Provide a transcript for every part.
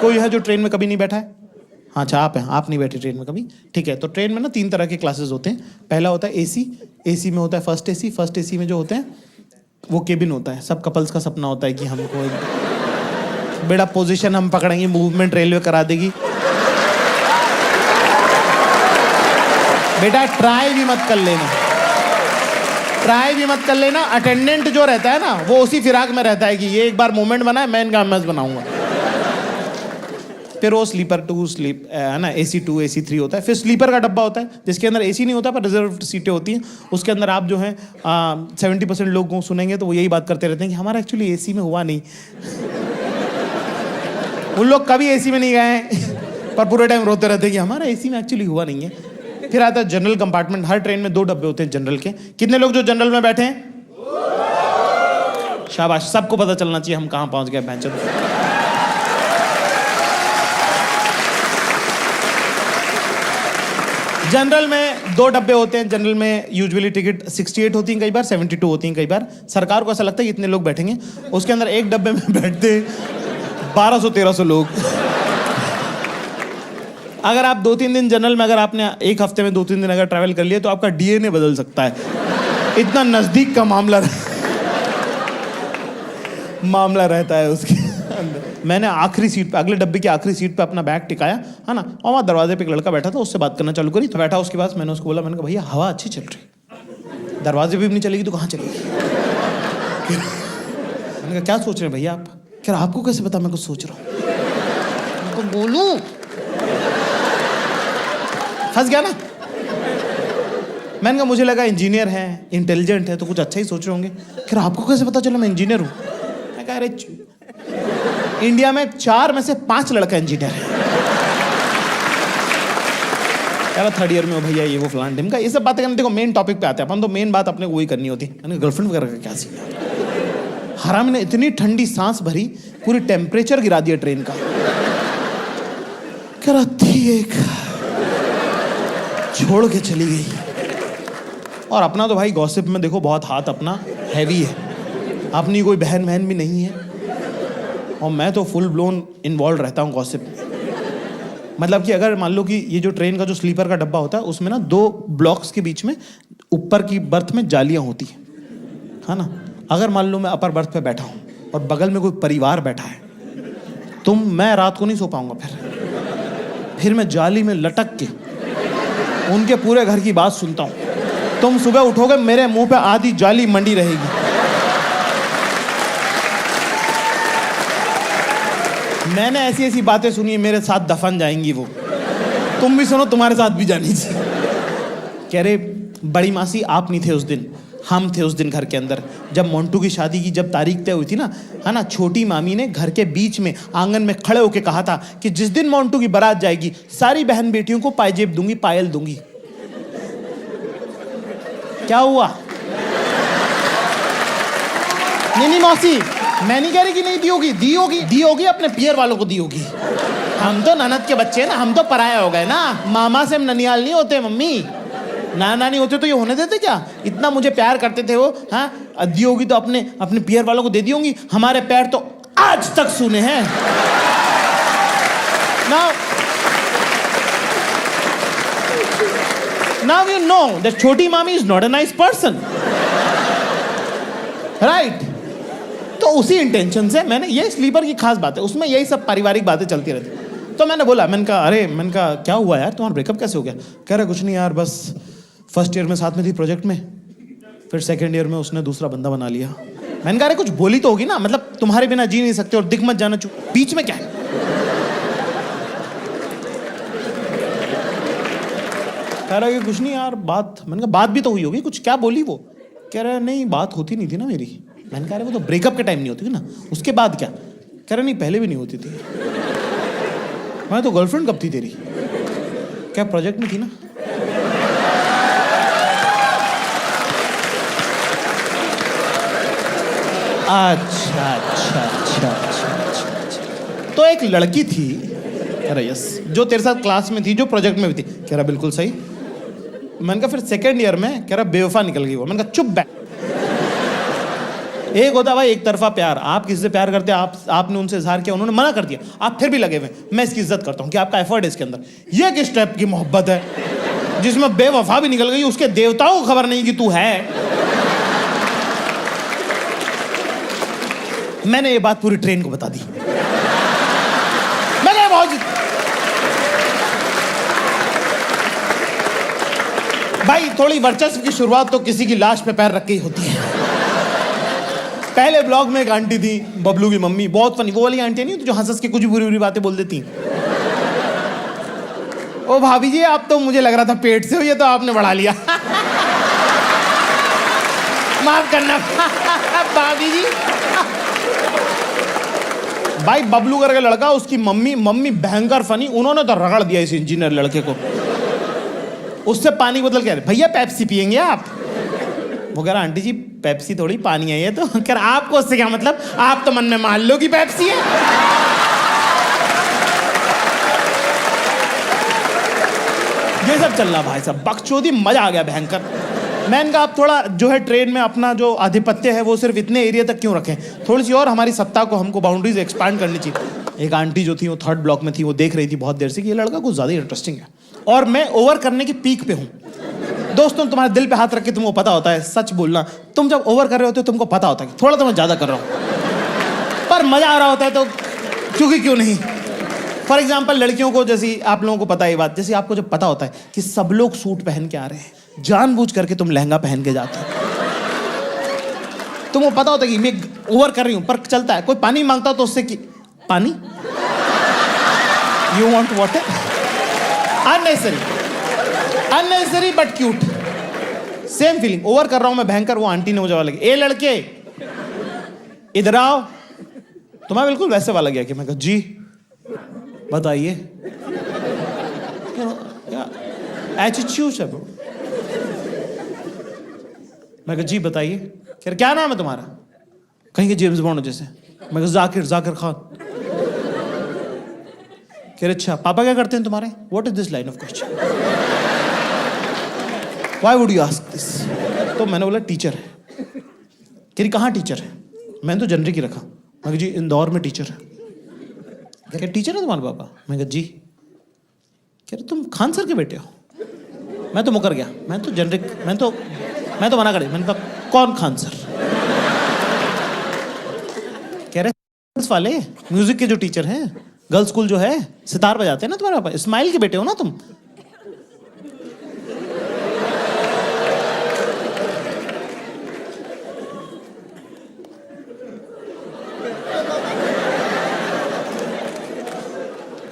कोई है जो ट्रेन में कभी नहीं बैठा है? हाँ, अच्छा आप हैं, आप नहीं बैठे ट्रेन में कभी, ठीक है। तो ट्रेन में ना 3 तरह के क्लासेस होते हैं। पहला होता है एसी, एसी में होता है फर्स्ट एसी। फर्स्ट एसी में जो होते हैं वो केबिन होता है। सब कपल्स का सपना होता है कि हमको बेड़ा पोजीशन हम पकड़ेंगे, मूवमेंट रेलवे करा देगी। बेटा ट्राई भी मत कर लेना, ट्राई भी मत कर लेना। अटेंडेंट जो रहता है ना वो उसी फिराक में रहता है कि ये एक बार मूवमेंट बनाए, मैं इनका एमएस बनाऊंगा। फिर वो स्लीपर 2 स्लीप है ना, AC 2 AC 3 होता है। फिर स्लीपर का डब्बा होता है जिसके अंदर AC नहीं होता पर रिजर्व सीटें होती हैं। उसके अंदर आप जो हैं 70% लोग को सुनेंगे तो वो यही बात करते रहते हैं कि हमारा एक्चुअली AC में हुआ नहीं। उन लोग कभी AC में नहीं गए हैं पर पूरे टाइम रोते रहते हैं कि हमारा AC में एक्चुअली हुआ नहीं है। फिर आता है जनरल कंपार्टमेंट। हर ट्रेन में 2 डब्बे होते हैं जनरल के। कितने लोग जो जनरल में बैठे हैं? शाबाश, सबको पता चलना चाहिए हम कहाँ पहुंच गए बेंचर। जनरल में 2 डब्बे होते हैं। जनरल में यूजुअली टिकट 68 होती हैं, कई बार 72 होती हैं। कई बार सरकार को ऐसा लगता है कि इतने लोग बैठेंगे। उसके अंदर एक डब्बे में बैठते 1200-1300 लोग। अगर आप 2-3 दिन जनरल में, अगर आपने एक हफ्ते में 2-3 दिन अगर ट्रैवल कर लिया तो आपका DNA बदल सकता है। इतना नजदीक का मामला रहता है उसके अंदर। मैंने आखिरी सीट पे, अगले डब्बे की आखिरी सीट पे अपना बैग टिकाया है ना, और वहाँ दरवाजे पे एक लड़का बैठा था, उससे बात करना चालू करी। तो बैठा, उसके बाद मैंने उसको बोला, मैंने कहा भैया हवा अच्छी चल रही, दरवाजे पे भी नहीं चलेगी तो कहाँ चलेगी? मैंने कहा क्या सोच रहे हैं भैया आप? क्या आपको कैसे पता मैं कुछ सोच रहा हूँ? तो बोलूं, फंस गया ना। मैंने कहा मुझे लगा इंजीनियर है, इंटेलिजेंट है तो कुछ अच्छा ही सोच रहे होंगे। फिर आपको कैसे पता चला मैं इंजीनियर हूँ? मैं कहा अरे इंडिया में 4 में से 5 लड़का इंजीनियर है। यार 3rd ईयर में हो भैया, ये वो फलान ढिमका, ये सब बातें करने। देखो मेन टॉपिक पे आते हैं अपन, तो मेन बात अपने को वही करनी होती है। मैंने गर्लफ्रेंड वगैरह का क्या सीन है? हराम ने इतनी ठंडी सांस भरी, पूरी टेम्परेचर गिरा दिया ट्रेन का। कह रहा थी एक, छोड़ के चली गई। और अपना तो भाई गॉसिप में देखो बहुत हाथ अपना हैवी है। अपनी कोई बहन बहन भी नहीं है और मैं तो फुल ब्लोन इन्वॉल्व रहता हूँ गॉसिप में। मतलब कि अगर मान लो कि ये जो ट्रेन का जो स्लीपर का डब्बा होता है उसमें ना 2 ब्लॉक्स के बीच में ऊपर की बर्थ में जालियां होती हैं, है ना। अगर मान लो मैं अपर बर्थ पे बैठा हूँ और बगल में कोई परिवार बैठा है तो मैं रात को नहीं सो पाऊंगा। फिर मैं जाली में लटक के उनके पूरे घर की बात सुनता हूँ। तुम सुबह उठोगे मेरे मुंह पे आधी जाली मंडी रहेगी। मैंने ऐसी ऐसी बातें सुनी है, मेरे साथ दफन जाएंगी वो। तुम भी सुनो, तुम्हारे साथ भी जानी चाहिए। कह रहे बड़ी मासी आप नहीं थे उस दिन, हम थे उस दिन घर के अंदर। जब मोंटू की शादी की जब तारीख तय हुई थी ना, है ना, छोटी मामी ने घर के बीच में आंगन में खड़े होके कहा था कि जिस दिन मोंटू की बारात जाएगी सारी बहन बेटियों को पायजेब दूंगी, पायल दूंगी। क्या हुआ? नहीं मौसी, मैं नहीं कह रही कि नहीं दी होगी, दी होगी अपने पियर वालों को दी होगी। हम तो ननद के बच्चे हैं ना, हम तो पराया हो गए ना। मामा से हम ननियाल नहीं होते मम्मी, नाना नहीं होते तो ये होने देते क्या? इतना मुझे प्यार करते थे वो। हाँ, दी होगी तो अपने पियर वालों को दे दी होंगी। हमारे पैर तो आज तक सूने हैं। Now you know that छोटी मामी is not a nice person, right? तो उसी इंटेंशन से मैंने, ये स्लीपर की खास बात है, उसमें यही सब पारिवारिक बातें चलती रहती। तो मैंने बोला, मैंने कहा क्या हुआ यार, तुम्हारा ब्रेकअप कैसे हो गया? कह रहा कुछ नहीं यार, बस फर्स्ट ईयर में साथ में थी प्रोजेक्ट में, फिर सेकेंड ईयर में उसने दूसरा बंदा बना लिया। मैंने कहा अरे कुछ बोली तो होगी ना, मतलब तुम्हारे बिना जी नहीं सकते और दिख मत जाना, बीच में क्या है? कह रहा है कुछ नहीं यार बात। मैंने कहा बात भी तो हुई होगी कुछ, क्या बोली वो? कह रहा है नहीं बात होती नहीं थी ना मेरी। मैंने कहा वो तो ब्रेकअप के टाइम नहीं होती थी ना, उसके बाद क्या? कह रहा नहीं पहले भी नहीं होती थी। मैं तो गर्लफ्रेंड कब थी तेरी? क्या प्रोजेक्ट में थी ना? अच्छा। तो एक लड़की थी, कह रहा यस, जो तेरे साथ क्लास में थी, जो प्रोजेक्ट में भी थी। कह रहा बिल्कुल सही। मैंने कहा फिर सेकेंड ईयर में? कह रहा बेवफा निकल गई वो। मैंने कहा चुप बैठ। एक होता है भाई एक तरफा प्यार, आप किसी से प्यार करते हैं, आपने उनसे इजहार किया, उन्होंने मना कर दिया, आप फिर भी लगे हुए, मैं इसकी इज्जत करता हूँ कि आपका एफर्ट है इसके अंदर। ये किस टाइप की मोहब्बत है जिसमें बेवफा भी निकल गई, उसके देवताओं को खबर नहीं कि तू है। मैंने ये बात पूरी ट्रेन को बता दी। मैंने बहुत भाई थोड़ी वर्चस्व की शुरुआत तो किसी की लाश पे पैर रख के ही होती है। पहले ब्लॉग में एक आंटी थी, बबलू की मम्मी, बहुत फनी, वो वाली आंटी नहीं जो हंस के कुछ बुरी बुरी बातें बोल देती। ओ भाभी जी आप तो, मुझे लग रहा था पेट से हो, ये तो आपने बढ़ा लिया। माफ करना भाभी जी। भाई बबलू करके लड़का, उसकी मम्मी भयंकर फनी, उन्होंने तो रगड़ दिया इस इंजीनियर लड़के को। उससे पानी बोतल कह रहे, भैया पेप्सी पियेंगे आप? वो कह रहा आंटी जी पेप्सी थोड़ी पानी है ये तो। कह रहा आपको उससे क्या मतलब, आप तो मन में मान लो कि पेप्सी है। ये सब चल रहा भाई साहब, बकचोदी, मजा आ गया भयंकर। मैंने कहा आप थोड़ा जो है ट्रेन में अपना जो आधिपत्य है वो सिर्फ इतने एरिया तक क्यों रखें, थोड़ी सी और हमारी सत्ता को, हमको बाउंड्रीज एक्सपांड करनी चाहिए। एक आंटी जो थी वो 3rd ब्लॉक में थी, वो देख रही थी बहुत देर से कि ये लड़का कुछ ज्यादा इंटरेस्टिंग है और मैं ओवर करने की पीक पे हूँ। दोस्तों तुम्हारे दिल पे हाथ रख के तुमको पता होता है, सच बोलना, तुम जब ओवर कर रहे होते हो तुमको पता होता है कि थोड़ा तो मैं ज्यादा कर रहा हूँ, पर मजा आ रहा होता है तो क्यों नहीं। फॉर एग्जाम्पल लड़कियों को, जैसे आप लोगों को पता है ये बात, जैसे आपको जब पता होता है कि सब लोग सूट पहन के आ रहे हैं, जानबूझ करके तुम लहंगा पहन के जाते हो। तुमको पता होता है कि मैं ओवर कर रही हूं, पर चलता है। कोई पानी मांगता तो उससे कि पानी, you want water, unnecessary but cute. Same feeling, over कर रहा हूं मैं भयंकर। वो आंटी ने मुझे वाला किया, ए लड़के इधर आओ, तुम्हें बिल्कुल वैसे वाला गया कि मैं कहा जी बताइए, एटीट्यूड है ब्रो। मैं कहा जी बताइए। कह क्या नाम है तुम्हारा? कहीं के जेम्स बॉन्ड जैसे। मैं कहा जाकिर खान। कह रहे अच्छा पापा क्या करते हैं तुम्हारे? What is this line of question, why would you ask this? तो मैंने बोला टीचर है। कह रही कहाँ टीचर है? मैंने तो जनरिक ही रखा। मैं कहा जी इंदौर में टीचर है। कह टीचर है तुम्हारे पापा? मैं कहा जी। कह रहे तुम खान सर के बेटे हो? मैं तो मुकर गया, मैं तो जनरिक, मैं तो मना कर, मैंने कहा कौन खान सर? कह रहे वाले म्यूजिक के जो टीचर हैं, गर्ल्स स्कूल जो है, सितार बजाते हैं ना तुम्हारे पापा, इस्माइल के बेटे हो ना तुम?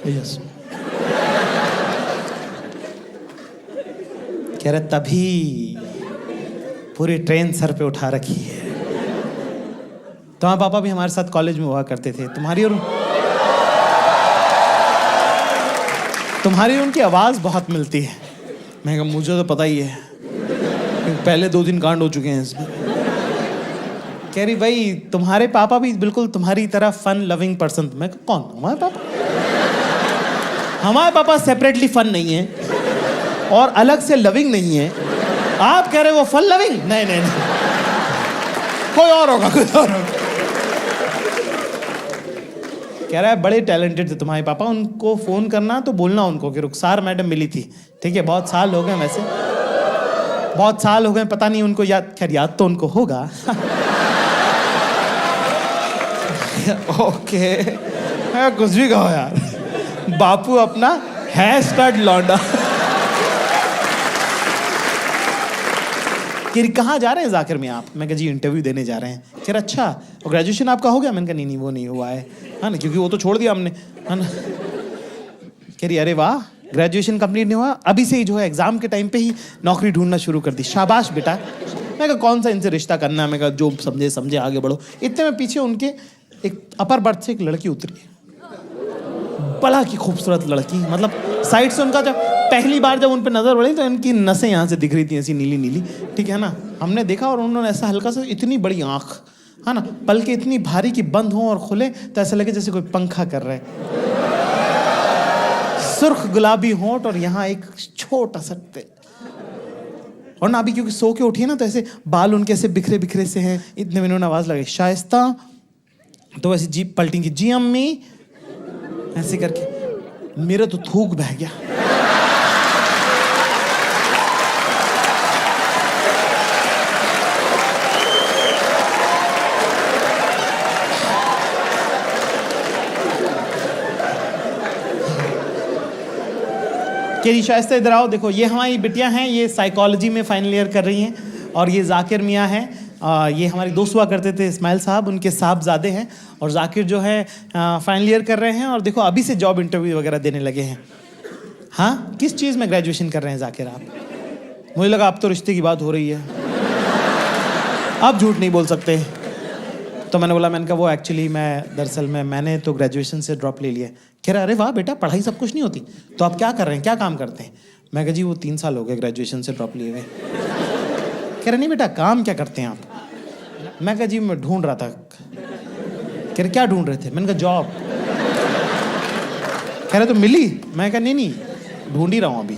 यस। कह रहे तभी पूरी ट्रेन सर पे उठा रखी है। तुम्हारे पापा भी हमारे साथ कॉलेज में हुआ करते थे। तुम्हारी और उनकी आवाज़ बहुत मिलती है। मैं कहा मुझे तो पता ही है, पहले 2 दिन कांड हो चुके हैं इसमें। कह रही भाई तुम्हारे पापा भी बिल्कुल तुम्हारी तरह फन लविंग पर्सन। मैं कहा कौन? हमारे पापा? हमारे पापा सेपरेटली फन नहीं है और अलग से लविंग नहीं है। आप कह रहे वो फन लविंग? नहीं, कोई और होगा। कह रहा है बड़े टैलेंटेड थे तुम्हारे पापा, उनको फोन करना तो बोलना उनको कि रुखसार मैडम मिली थी। ठीक है, बहुत साल हो गए, वैसे बहुत साल हो गए, पता नहीं उनको याद, खैर याद तो उनको होगा। ओके कुछ भी कहो यार, बापू अपना है स्टड लौंडा। कहाँ जा रहे हैं जाकिर में आप? मैं कहा जी इंटरव्यू देने जा रहे हैं। कह रहा अच्छा, और ग्रेजुएशन आपका हो गया? मैंने कहा नहीं वो नहीं हुआ है ना, क्योंकि वो तो छोड़ दिया हमने, है ना। कह रही अरे वाह, ग्रेजुएशन कंप्लीट नहीं हुआ, अभी से ही जो है एग्जाम के टाइम पे ही नौकरी ढूंढना शुरू कर दी, शाबाश बेटा। मैं कहा कौन सा इनसे रिश्ता करना है? मैं कहा जो समझे आगे बढ़ो। इतने में पीछे उनके एक अपर बर्थ से एक लड़की उतरी, बड़ा की खूबसूरत लड़की, मतलब साइड से उनका जब पहली बार जब उन पर नजर पड़ी तो इनकी नसें यहाँ से दिख रही थी ऐसी नीली नीली, ठीक है ना। हमने देखा और उन्होंने ऐसा हल्का सा, इतनी बड़ी आंख, है ना, पलके इतनी भारी कि बंद हो और खुले तो ऐसा लगे जैसे कोई पंखा कर रहे, सुर्ख गुलाबी होंठ और यहाँ एक छोटा सा और ना अभी क्योंकि सो के उठी है ना, तो ऐसे बाल उनके ऐसे बिखरे बिखरे से हैं, इतने में उन्होंने आवाज़ लगाई, शाइस्ता। तो वैसे जी पलटेंगी, जी अम्मी, ऐसे करके मेरा तो थूक बह गया। कह रही शाइस्ता इधर आओ, देखो ये हमारी बिटियां हैं, ये साइकोलॉजी में फाइनल ईयर कर रही हैं, और ये जाकिर मियाँ हैं, ये हमारी दोस्त हुआ करते थे इस्माइल साहब, उनके साहबजादे हैं, और जाकिर जो है फाइनल ईयर कर रहे हैं, और देखो अभी से जॉब इंटरव्यू वगैरह देने लगे हैं। हाँ, किस चीज़ में ग्रेजुएशन कर रहे हैं जाकिर आप? मुझे लगा अब तो रिश्ते की बात हो रही है, आप झूठ नहीं बोल सकते। तो मैंने बोला, मैंने कहा वो एक्चुअली दरअसल मैंने तो ग्रेजुएशन से ड्रॉप ले लिया। कह रहा, अरे वाह बेटा, पढ़ाई सब कुछ नहीं होती, तो आप क्या कर रहे हैं, क्या काम करते हैं? मैं कहा जी वो 3 साल हो गए ग्रेजुएशन से ड्रॉप लिए हुए। कह रहे नहीं बेटा, काम क्या करते हैं आप? मैं कहा जी मैं ढूंढ रहा था। कह रहे क्या ढूंढ रहे थे? मैंने कहा जॉब। कह रहे तो मिली? मैं कहा नहीं, ढूंढ ही रहा हूँ अभी।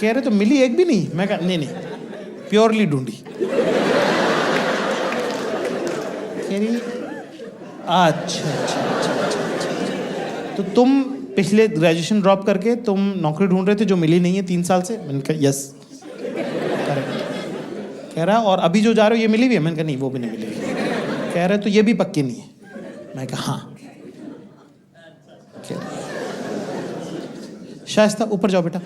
कह रहे तो मिली एक भी नहीं? मैं कहा नहीं, प्योरली ढूंढी। अच्छा, तो तुम पिछले ग्रेजुएशन ड्रॉप करके तुम नौकरी ढूंढ रहे थे जो मिली नहीं है 3 साल से? मैंने कहा यस, करेक्ट। कह रहा और अभी जो जा रहे हो ये मिली भी है? मैंने कहा नहीं, वो भी नहीं मिली। कह रहे तो ये भी पक्की नहीं है? मैं कहा हाँ। शाइस्ता ऊपर जाओ बेटा।